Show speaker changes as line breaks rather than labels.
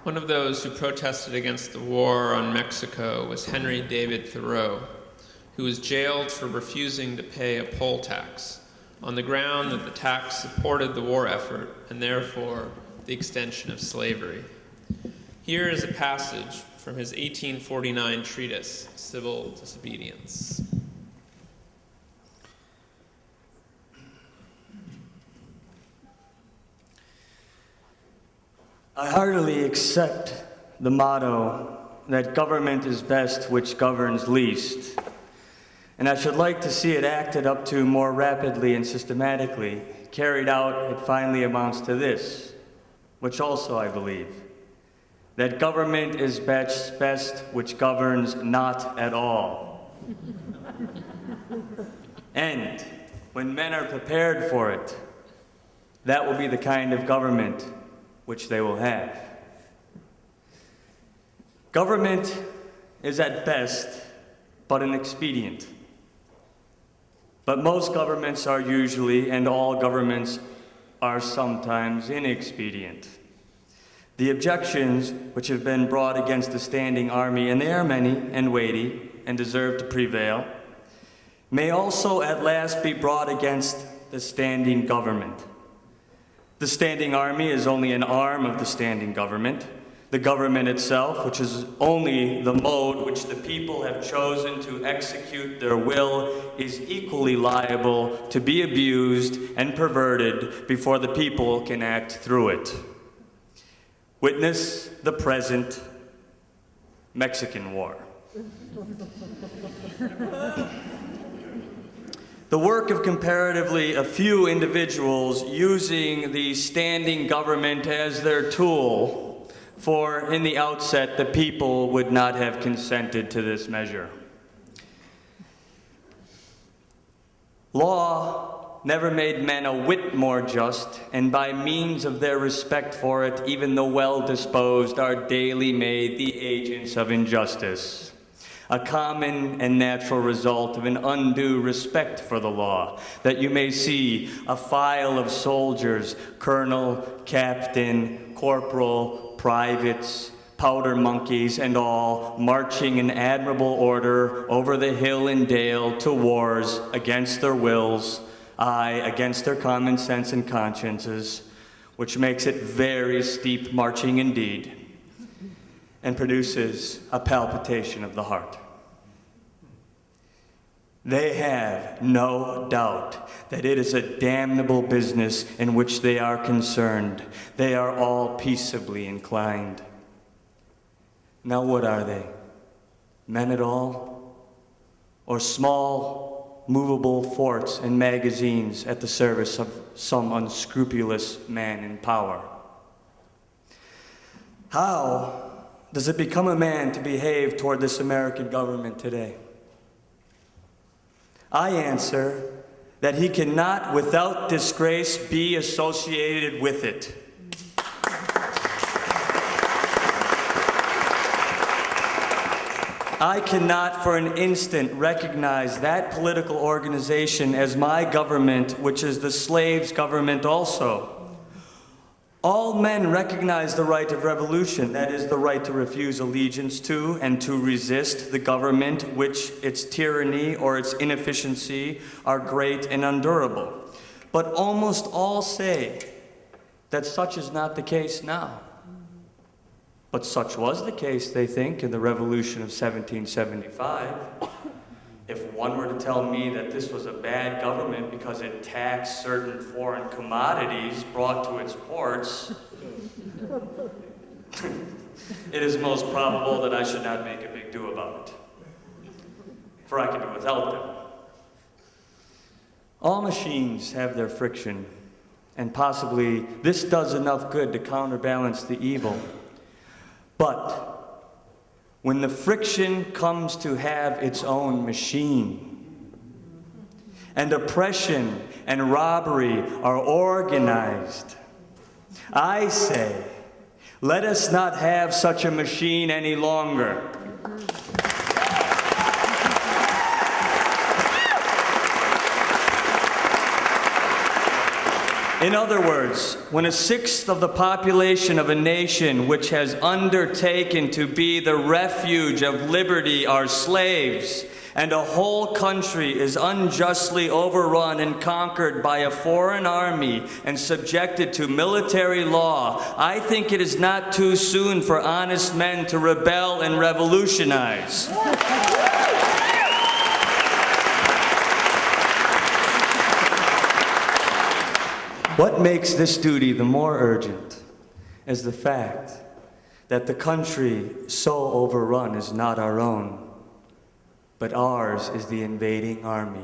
One of those who protested against the war on Mexico was Henry David Thoreau, who was jailed for refusing to pay a poll tax on the ground that the tax supported the war effort and therefore the extension of slavery. Here is a passage from his 1849 treatise, Civil Disobedience.
I heartily accept the motto that government is best which governs least, and I should like to see it acted up to more rapidly and systematically. Carried out, it finally amounts to this, which also I believe, that government is best which governs not at all. And when men are prepared for it, that will be the kind of government which they will have. Government is at best but an expedient. But most governments are usually, and all governments are sometimes, inexpedient. The objections which have been brought against the standing army, and they are many and weighty and deserve to prevail, may also at last be brought against the standing government. The standing army is only an arm of the standing government. The government itself, which is only the mode which the people have chosen to execute their will, is equally liable to be abused and perverted before the people can act through it. Witness the present Mexican War. The work of comparatively a few individuals using the standing government as their tool, for in the outset the people would not have consented to this measure. Law never made men a whit more just, and by means of their respect for it, even the well-disposed are daily made the agents of injustice. A common and natural result of an undue respect for the law, that you may see a file of soldiers, colonel, captain, corporal, privates, powder monkeys, and all, marching in admirable order over the hill and dale to wars against their wills, aye, against their common sense and consciences, which makes it very steep marching indeed, and produces a palpitation of the heart. They have no doubt that it is a damnable business in which they are concerned. They are all peaceably inclined. Now what are they? Men at all? Or small, movable forts and magazines at the service of some unscrupulous man in power? How does it become a man to behave toward this American government today? I answer that he cannot without disgrace be associated with it. I cannot for an instant recognize that political organization as my government, which is the slave's government also. All men recognize the right of revolution, that is, the right to refuse allegiance to and to resist the government which its tyranny or its inefficiency are great and undurable. But almost all say that such is not the case now. But such was the case, they think, in the Revolution of 1775. If one were to tell me that this was a bad government because it taxed certain foreign commodities brought to its ports, it is most probable that I should not make a big do about it, for I can do without them. All machines have their friction, and possibly this does enough good to counterbalance the evil. But when the friction comes to have its own machine, and oppression and robbery are organized, I say, let us not have such a machine any longer. In other words, when a sixth of the population of a nation which has undertaken to be the refuge of liberty are slaves, and a whole country is unjustly overrun and conquered by a foreign army and subjected to military law, I think it is not too soon for honest men to rebel and revolutionize. What makes this duty the more urgent is the fact that the country so overrun is not our own, but ours is the invading army.